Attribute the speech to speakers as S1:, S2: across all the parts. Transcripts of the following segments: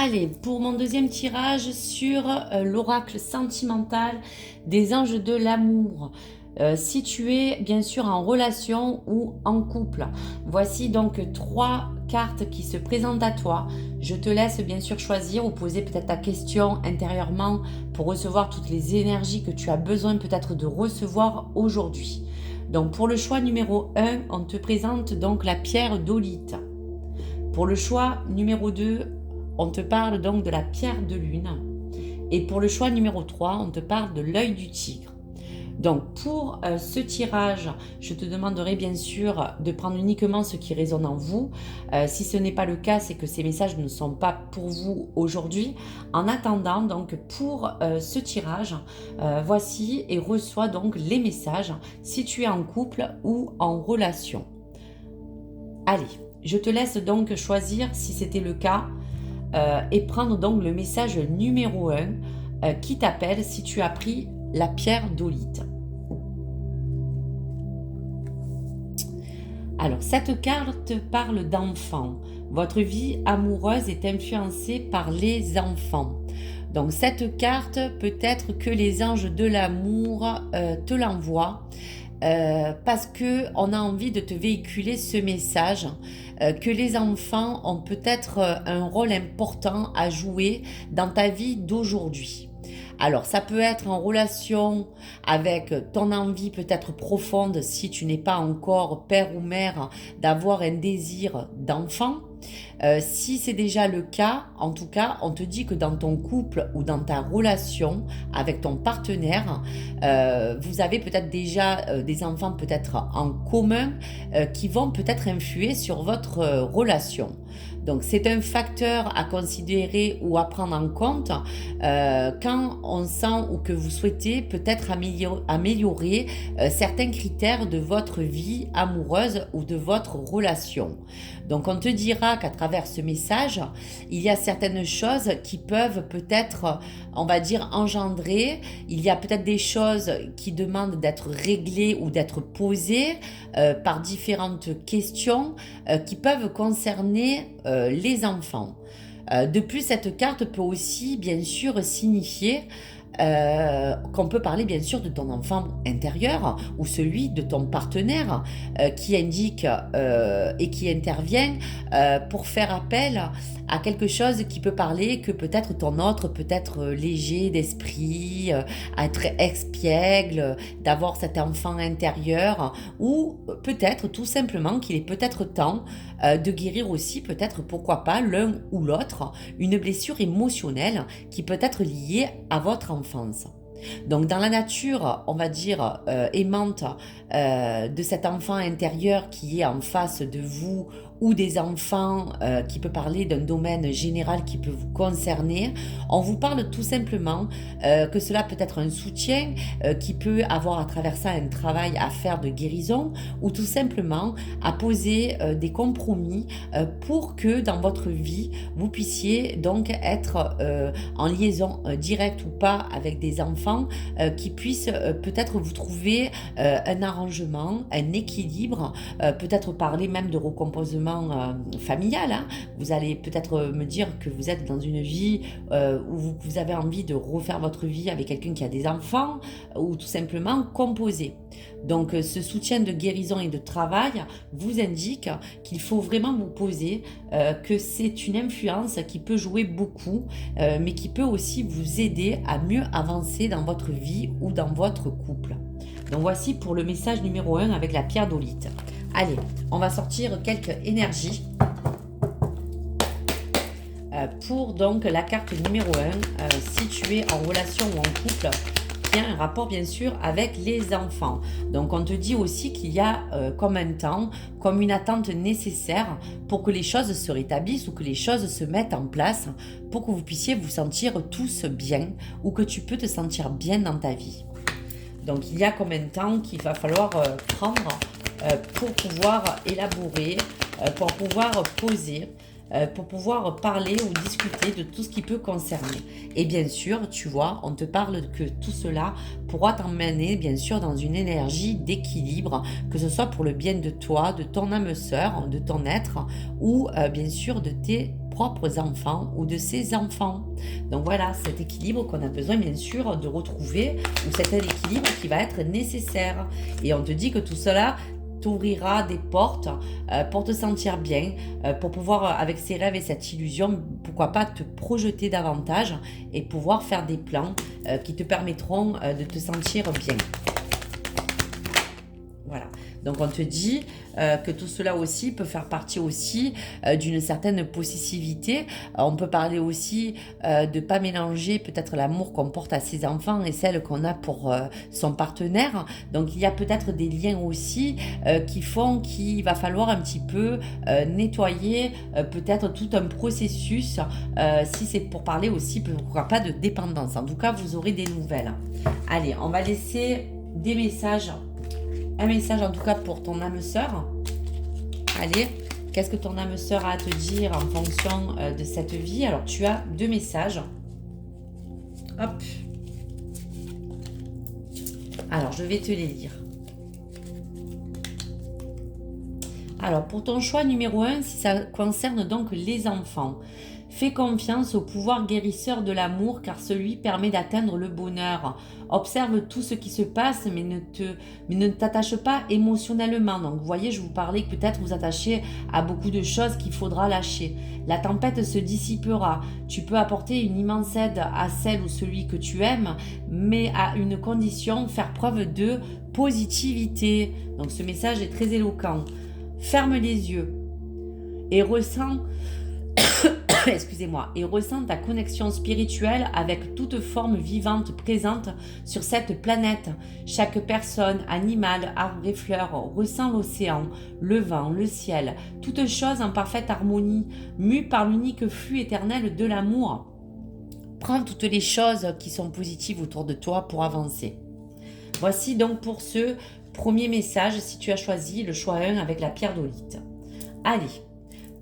S1: Allez, pour mon deuxième tirage sur l'oracle sentimental des anges de l'amour. Si tu es bien sûr en relation ou en couple, voici donc 3 cartes qui se présentent à toi. Je te laisse bien sûr choisir ou poser peut-être ta question intérieurement pour recevoir toutes les énergies que tu as besoin peut-être de recevoir aujourd'hui. Donc pour le choix numéro 1, on te présente donc la pierre d'olite. Pour le choix numéro 2, on te parle donc de la pierre de lune. Et pour le choix numéro 3, on te parle de l'œil du tigre. Donc pour ce tirage, je te demanderai bien sûr de prendre uniquement ce qui résonne en vous. Si ce n'est pas le cas, c'est que ces messages ne sont pas pour vous aujourd'hui. En attendant, donc pour ce tirage, voici et reçois donc les messages si tu es en couple ou en relation. Allez, je te laisse donc choisir si c'était le cas et prendre donc le message numéro 1 qui t'appelle si tu as pris la pierre d'olite. Alors, cette carte parle d'enfants. Votre vie amoureuse est influencée par les enfants. Donc, cette carte, peut-être que les anges de l'amour te l'envoient. Parce qu'on a envie de te véhiculer ce message, que les enfants ont peut-être un rôle important à jouer dans ta vie d'aujourd'hui. Alors, ça peut être en relation avec ton envie peut-être profonde, si tu n'es pas encore père ou mère, d'avoir un désir d'enfant. Si c'est déjà le cas, en tout cas, on te dit que dans ton couple ou dans ta relation avec ton partenaire, vous avez peut-être déjà des enfants peut-être en commun qui vont peut-être influer sur votre relation. Donc c'est un facteur à considérer ou à prendre en compte quand on sent ou que vous souhaitez peut-être améliorer certains critères de votre vie amoureuse ou de votre relation. Donc on te dira qu'à travers ce message, il y a certaines choses qui peuvent peut-être, on va dire, engendrer. Il y a peut-être des choses qui demandent d'être réglées ou d'être posées par différentes questions qui peuvent concerner les enfants. De plus, cette carte peut aussi, bien sûr, signifier qu'on peut parler bien sûr de ton enfant intérieur ou celui de ton partenaire qui indique et qui intervient pour faire appel à quelque chose qui peut parler que peut-être ton autre peut être léger d'esprit, être espiègle, d'avoir cet enfant intérieur ou peut-être tout simplement qu'il est peut-être temps de guérir aussi peut-être pourquoi pas l'un ou l'autre une blessure émotionnelle qui peut être liée à votre enfance. Donc dans la nature, on va dire aimante de cet enfant intérieur qui est en face de vous ou des enfants qui peut parler d'un domaine général qui peut vous concerner, on vous parle tout simplement que cela peut être un soutien qui peut avoir à travers ça un travail à faire de guérison ou tout simplement à poser des compromis pour que dans votre vie vous puissiez donc être en liaison directe ou pas avec des enfants qui puissent peut-être vous trouver un arrangement, un équilibre, peut-être parler même de recomposement familial. Hein. Vous allez peut-être me dire que vous êtes dans une vie où vous avez envie de refaire votre vie avec quelqu'un qui a des enfants ou tout simplement composer. Donc ce soutien de guérison et de travail vous indique qu'il faut vraiment vous poser, que c'est une influence qui peut jouer beaucoup, mais qui peut aussi vous aider à mieux avancer dans votre vie ou dans votre couple. Donc voici pour le message numéro 1 avec la pierre d'olite. Allez, on va sortir quelques énergies pour donc la carte numéro 1, si tu es en relation ou en couple, qui a un rapport bien sûr avec les enfants. Donc on te dit aussi qu'il y a comme un temps, comme une attente nécessaire pour que les choses se rétablissent ou que les choses se mettent en place pour que vous puissiez vous sentir tous bien ou que tu peux te sentir bien dans ta vie. Donc il y a comme un temps qu'il va falloir prendre pour pouvoir élaborer, pour pouvoir poser, pour pouvoir parler ou discuter de tout ce qui peut concerner. Et bien sûr, tu vois, on te parle que tout cela pourra t'emmener bien sûr dans une énergie d'équilibre, que ce soit pour le bien de toi, de ton âme sœur, de ton être ou bien sûr de tes propres enfants ou de ses enfants. Donc voilà, cet équilibre qu'on a besoin bien sûr de retrouver, ou cet équilibre qui va être nécessaire. Et on te dit que tout cela t'ouvrira des portes pour te sentir bien, pour pouvoir, avec ces rêves et cette illusion, pourquoi pas te projeter davantage et pouvoir faire des plans qui te permettront de te sentir bien. Voilà. Donc on te dit que tout cela aussi peut faire partie aussi d'une certaine possessivité. On peut parler aussi de ne pas mélanger peut-être l'amour qu'on porte à ses enfants et celle qu'on a pour son partenaire. Donc il y a peut-être des liens aussi qui font qu'il va falloir un petit peu nettoyer peut-être tout un processus si c'est pour parler aussi, pourquoi pas, de dépendance. En tout cas, vous aurez des nouvelles. Allez, on va laisser des messages. Un message en tout cas pour ton âme sœur. Allez, qu'est-ce que ton âme sœur a à te dire en fonction de cette vie? Alors tu as 2 messages. Hop. Alors je vais te les lire. Alors pour ton choix numéro 1, si ça concerne donc les enfants, fais confiance au pouvoir guérisseur de l'amour car celui permet d'atteindre le bonheur. Observe tout ce qui se passe mais ne t'attache pas émotionnellement. Donc vous voyez, je vous parlais que peut-être vous attachez à beaucoup de choses qu'il faudra lâcher. La tempête se dissipera. Tu peux apporter une immense aide à celle ou celui que tu aimes, mais à une condition, faire preuve de positivité. Donc ce message est très éloquent. Ferme les yeux et ressens excusez-moi, et ressens ta connexion spirituelle avec toute forme vivante présente sur cette planète. Chaque personne, animal, arbre et fleur ressent l'océan, le vent, le ciel, toute chose en parfaite harmonie, mue par l'unique flux éternel de l'amour. Prends toutes les choses qui sont positives autour de toi pour avancer. Voici donc pour ce premier message, si tu as choisi le choix 1 avec la pierre d'olite. Allez,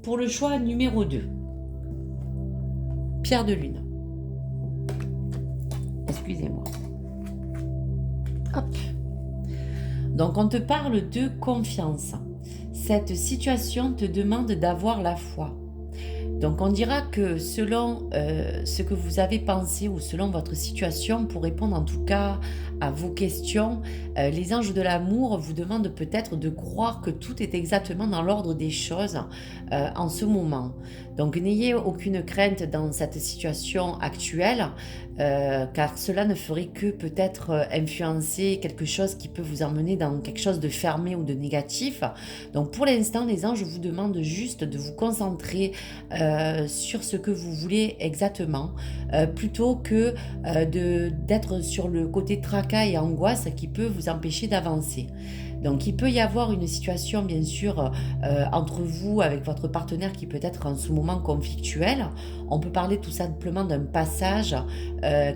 S1: pour le choix numéro 2. Pierre de lune. Excusez-moi. Hop. Donc on te parle de confiance. Cette situation te demande d'avoir la foi. Donc on dira que selon ce que vous avez pensé ou selon votre situation, pour répondre en tout cas à vos questions, les anges de l'amour vous demandent peut-être de croire que tout est exactement dans l'ordre des choses en ce moment. Donc n'ayez aucune crainte dans cette situation actuelle, car cela ne ferait que peut-être influencer quelque chose qui peut vous emmener dans quelque chose de fermé ou de négatif. Donc pour l'instant, les anges vous demandent juste de vous concentrer sur ce que vous voulez exactement, plutôt que d'être sur le côté tracas et angoisse qui peut vous empêcher d'avancer. Donc il peut y avoir une situation bien sûr entre vous avec votre partenaire qui peut être en ce moment conflictuel. On peut parler tout simplement d'un passage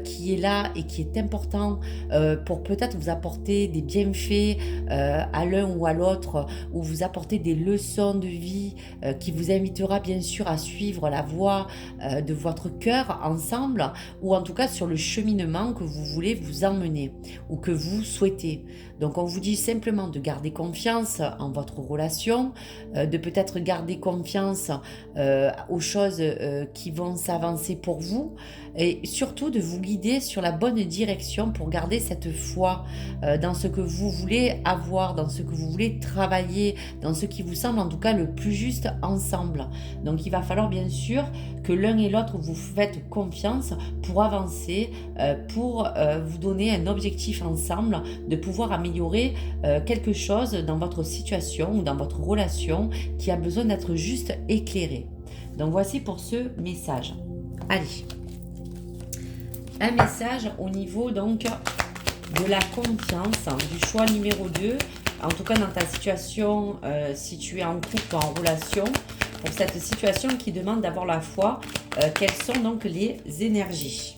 S1: qui est là et qui est important pour peut-être vous apporter des bienfaits à l'un ou à l'autre, ou vous apporter des leçons de vie qui vous invitera bien sûr à suivre la voie de votre cœur ensemble, ou en tout cas sur le cheminement que vous voulez vous emmener ou que vous souhaitez. Donc on vous dit simplement de garder confiance en votre relation, de peut-être garder confiance aux choses qui vont s'avancer pour vous, et surtout de vous guider sur la bonne direction pour garder cette foi dans ce que vous voulez avoir, dans ce que vous voulez travailler, dans ce qui vous semble en tout cas le plus juste ensemble. Donc il va falloir bien sûr que l'un et l'autre vous faites confiance pour avancer, pour vous donner un objectif ensemble, de pouvoir améliorer quelque chose dans votre situation ou dans votre relation qui a besoin d'être juste éclairé. Donc voici pour ce message. Allez, un message au niveau donc de la confiance, du choix numéro 2, en tout cas dans ta situation, si tu es en couple ou en relation, pour cette situation qui demande d'avoir la foi, quelles sont donc les énergies?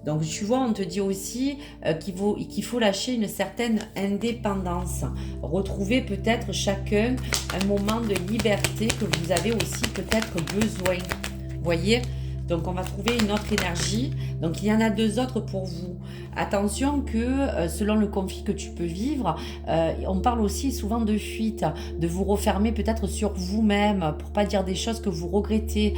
S1: Donc tu vois, on te dit aussi qu'il faut lâcher une certaine indépendance, retrouver peut-être chacun un moment de liberté que vous avez aussi peut-être besoin. Vous voyez? Donc on va trouver une autre énergie Donc il y en a 2 autres pour vous. Attention que selon le conflit que tu peux vivre, on parle aussi souvent de fuite, de vous refermer peut-être sur vous-même pour pas dire des choses que vous regrettez.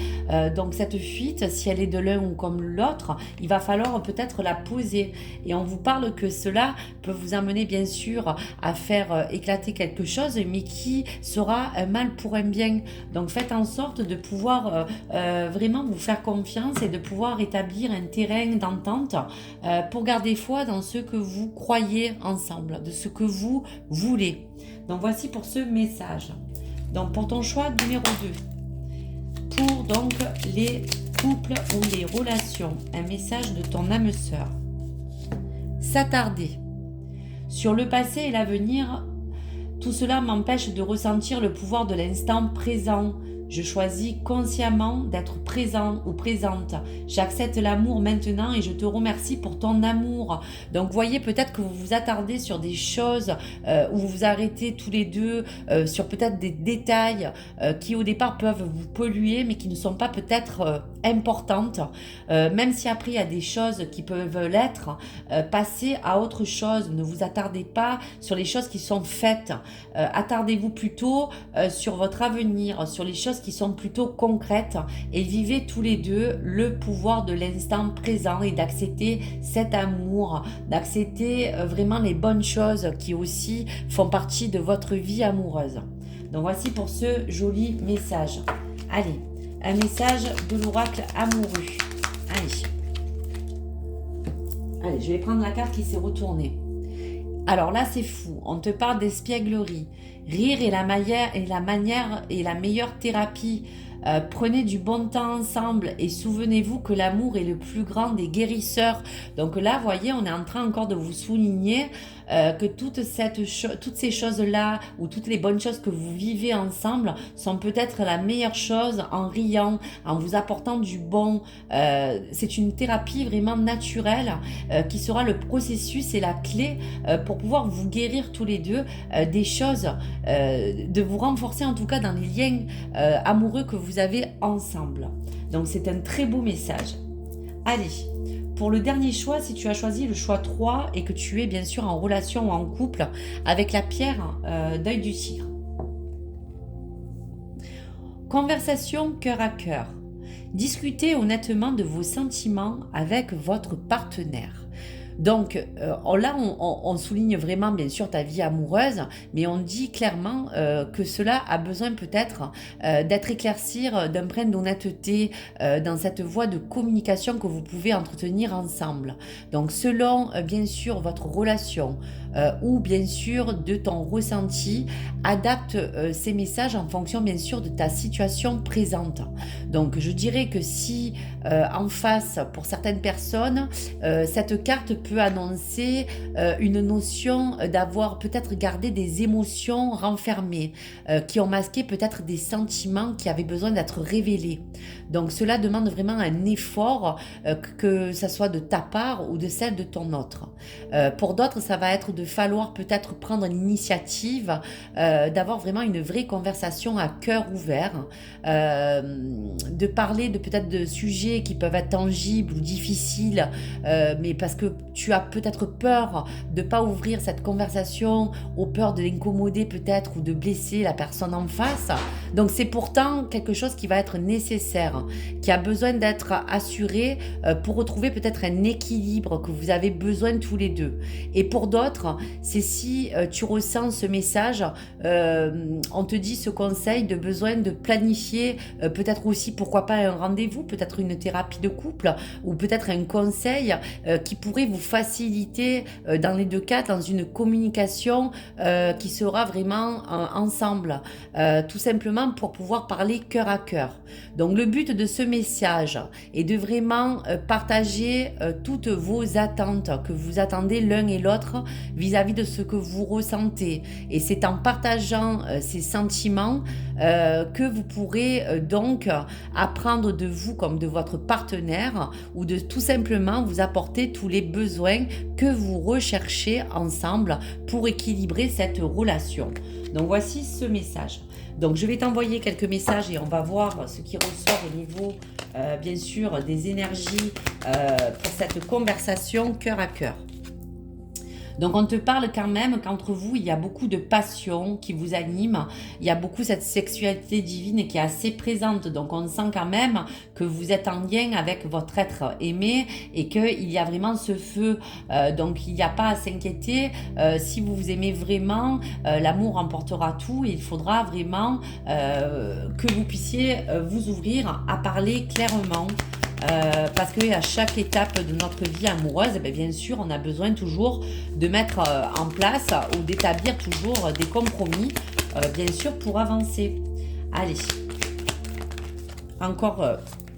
S1: Donc cette fuite, si elle est de l'un ou comme l'autre, il va falloir peut-être la poser. Et on vous parle que cela peut vous amener bien sûr à faire éclater quelque chose, mais qui sera un mal pour un bien. Donc faites en sorte de pouvoir vraiment vous faire confiance et de pouvoir établir un terrain d'entente pour garder foi dans ce que vous croyez ensemble, de ce que vous voulez. Donc voici pour ce message. Donc pour ton choix numéro 2, pour donc les couples ou les relations, un message de ton âme sœur. S'attarder sur le passé et l'avenir, tout cela m'empêche de ressentir le pouvoir de l'instant présent. Je choisis consciemment d'être présent ou présente. J'accepte l'amour maintenant et je te remercie pour ton amour. Donc voyez peut-être que vous vous attardez sur des choses où vous vous arrêtez tous les deux sur peut-être des détails qui au départ peuvent vous polluer mais qui ne sont pas peut-être importantes. Même si après il y a des choses qui peuvent l'être, passez à autre chose. Ne vous attardez pas sur les choses qui sont faites. Attardez-vous plutôt sur votre avenir, sur les choses qui sont plutôt concrètes et vivez tous les deux le pouvoir de l'instant présent et d'accepter cet amour, d'accepter vraiment les bonnes choses qui aussi font partie de votre vie amoureuse. Donc voici pour ce joli message. Allez, un message de l'oracle amoureux. Allez, je vais prendre la carte qui s'est retournée. Alors là, c'est fou. On te parle d'espièglerie. Rire est la manière et la meilleure thérapie. Prenez du bon temps ensemble et souvenez-vous que l'amour est le plus grand des guérisseurs. Donc là, voyez, on est en train encore de vous souligner que toutes ces choses-là ou toutes les bonnes choses que vous vivez ensemble sont peut-être la meilleure chose en riant, en vous apportant du bon. C'est une thérapie vraiment naturelle qui sera le processus et la clé pour pouvoir vous guérir tous les deux des choses, de vous renforcer en tout cas dans les liens amoureux que vous avez ensemble. Donc c'est un très beau message. Allez, pour le dernier choix, si tu as choisi le choix 3 et que tu es bien sûr en relation ou en couple avec la pierre d'œil du tigre. Conversation cœur à cœur. Discutez honnêtement de vos sentiments avec votre partenaire. Donc là, on souligne vraiment bien sûr ta vie amoureuse, mais on dit clairement que cela a besoin peut-être d'être éclairci d'un brin d'honnêteté dans cette voie de communication que vous pouvez entretenir ensemble. Donc selon bien sûr votre relation ou bien sûr de ton ressenti, adapte ces messages en fonction bien sûr de ta situation présente. Donc je dirais que si en face, pour certaines personnes, cette carte peut annoncer une notion d'avoir peut-être gardé des émotions renfermées, qui ont masqué peut-être des sentiments qui avaient besoin d'être révélés. Donc cela demande vraiment un effort, que ça soit de ta part ou de celle de ton autre. Pour d'autres, ça va être de falloir peut-être prendre l'initiative d'avoir vraiment une vraie conversation à cœur ouvert, de parler de peut-être de sujets qui peuvent être tangibles ou difficiles, mais parce que tu as peut-être peur de ne pas ouvrir cette conversation, ou peur de l'incommoder peut-être ou de blesser la personne en face. Donc c'est pourtant quelque chose qui va être nécessaire, qui a besoin d'être assuré pour retrouver peut-être un équilibre que vous avez besoin tous les deux. Et pour d'autres, c'est si tu ressens ce message, on te dit ce conseil de besoin de planifier peut-être aussi pourquoi pas un rendez-vous, peut-être une thérapie de couple ou peut-être un conseil qui pourrait vous faciliter dans les deux cas dans une communication qui sera vraiment ensemble, tout simplement pour pouvoir parler cœur à cœur. Donc le but de ce message est de vraiment partager toutes vos attentes que vous attendez l'un et l'autre vis-à-vis de ce que vous ressentez, et c'est en partageant ces sentiments que vous pourrez donc apprendre de vous comme de votre partenaire, ou de tout simplement vous apporter tous les besoins que vous recherchez ensemble pour équilibrer cette relation. Donc voici ce message. Donc je vais t'envoyer quelques messages et on va voir ce qui ressort au niveau, bien sûr, des énergies pour cette conversation cœur à cœur. Donc on te parle quand même qu'entre vous, il y a beaucoup de passion qui vous anime, il y a beaucoup cette sexualité divine qui est assez présente. Donc on sent quand même que vous êtes en lien avec votre être aimé et qu'il y a vraiment ce feu. Donc il n'y a pas à s'inquiéter. Si vous vous aimez vraiment, l'amour emportera tout et il faudra vraiment que vous puissiez vous ouvrir à parler clairement. Parce qu'à chaque étape de notre vie amoureuse, bien sûr, on a besoin toujours de mettre en place ou d'établir toujours des compromis, bien sûr, pour avancer. Allez, encore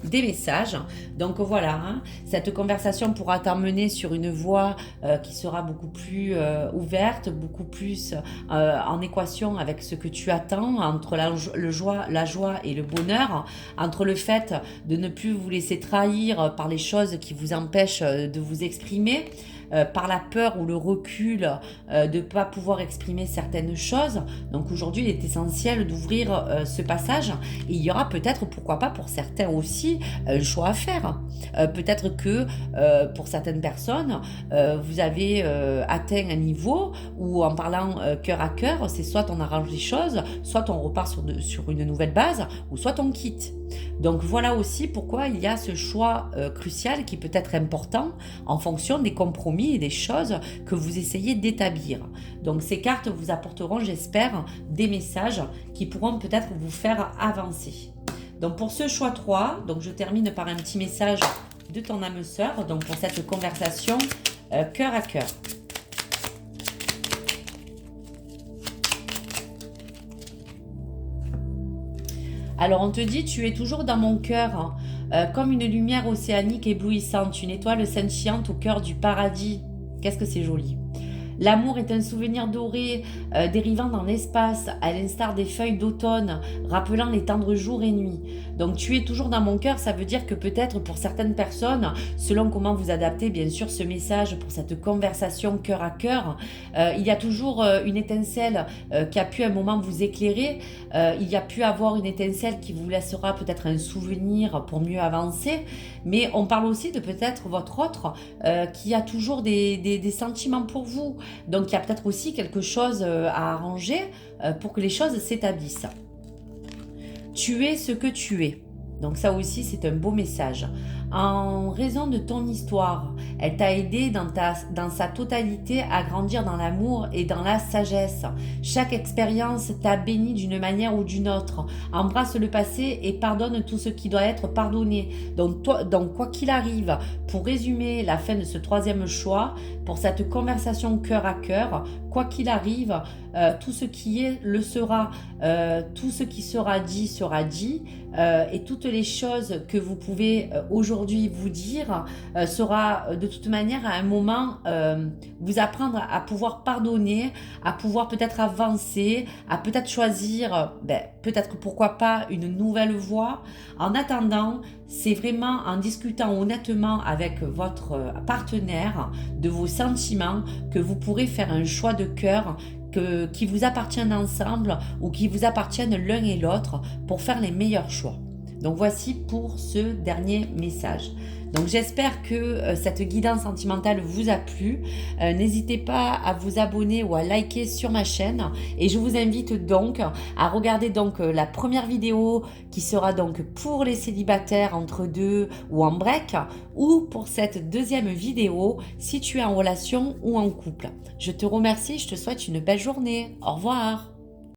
S1: des messages. Donc voilà, hein, cette conversation pourra t'emmener sur une voie qui sera beaucoup plus ouverte, beaucoup plus en équation avec ce que tu attends, entre la joie et le bonheur, entre le fait de ne plus vous laisser trahir par les choses qui vous empêchent de vous exprimer, par la peur ou le recul de ne pas pouvoir exprimer certaines choses. Donc aujourd'hui, il est essentiel d'ouvrir ce passage et il y aura peut-être, pourquoi pas pour certains aussi, un choix à faire. Peut-être que pour certaines personnes, vous avez atteint un niveau où en parlant cœur à cœur, c'est soit on arrange les choses, soit on repart sur une nouvelle base, ou soit on quitte. Donc voilà aussi pourquoi il y a ce choix crucial qui peut être important en fonction des compromis et des choses que vous essayez d'établir. Donc ces cartes vous apporteront, j'espère, des messages qui pourront peut-être vous faire avancer. Donc pour ce choix 3, donc je termine par un petit message de ton âme sœur, donc pour cette conversation cœur à cœur. Alors on te dit, tu es toujours dans mon cœur, comme une lumière océanique éblouissante, une étoile scintillante au cœur du paradis. Qu'est-ce que c'est joli. L'amour est un souvenir doré dérivant dans l'espace, à l'instar des feuilles d'automne, rappelant les tendres jours et nuits. Donc tu es toujours dans mon cœur, ça veut dire que peut-être pour certaines personnes, selon comment vous adaptez bien sûr ce message pour cette conversation cœur à cœur, il y a toujours une étincelle qui a pu à un moment vous éclairer, il y a pu avoir une étincelle qui vous laissera peut-être un souvenir pour mieux avancer, mais on parle aussi de peut-être votre autre qui a toujours des sentiments pour vous. Donc il y a peut-être aussi quelque chose à arranger pour que les choses s'établissent. Tu es ce que tu es. Donc ça aussi c'est un beau message. En raison de ton histoire, elle t'a aidé dans sa totalité à grandir dans l'amour et dans la sagesse. Chaque expérience t'a béni d'une manière ou d'une autre. Embrasse le passé et pardonne tout ce qui doit être pardonné. Donc quoi qu'il arrive, pour résumer la fin de ce troisième choix, pour cette conversation cœur à cœur, quoi qu'il arrive, tout ce qui est le sera, tout ce qui sera dit et toutes les choses que vous pouvez aujourd'hui vous dire sera de toute manière à un moment vous apprendre à pouvoir pardonner, à pouvoir peut-être avancer, à peut-être choisir, peut-être pourquoi pas une nouvelle voie. En attendant, c'est vraiment en discutant honnêtement avec votre partenaire de vos sentiments que vous pourrez faire un choix de cœur qui vous appartiennent ensemble ou qui vous appartiennent l'un et l'autre pour faire les meilleurs choix. Donc voici pour ce dernier message. Donc j'espère que cette guidance sentimentale vous a plu. N'hésitez pas à vous abonner ou à liker sur ma chaîne et je vous invite donc à regarder donc la première vidéo qui sera donc pour les célibataires entre deux ou en break, ou pour cette deuxième vidéo si tu es en relation ou en couple. Je te remercie, je te souhaite une belle journée. Au revoir.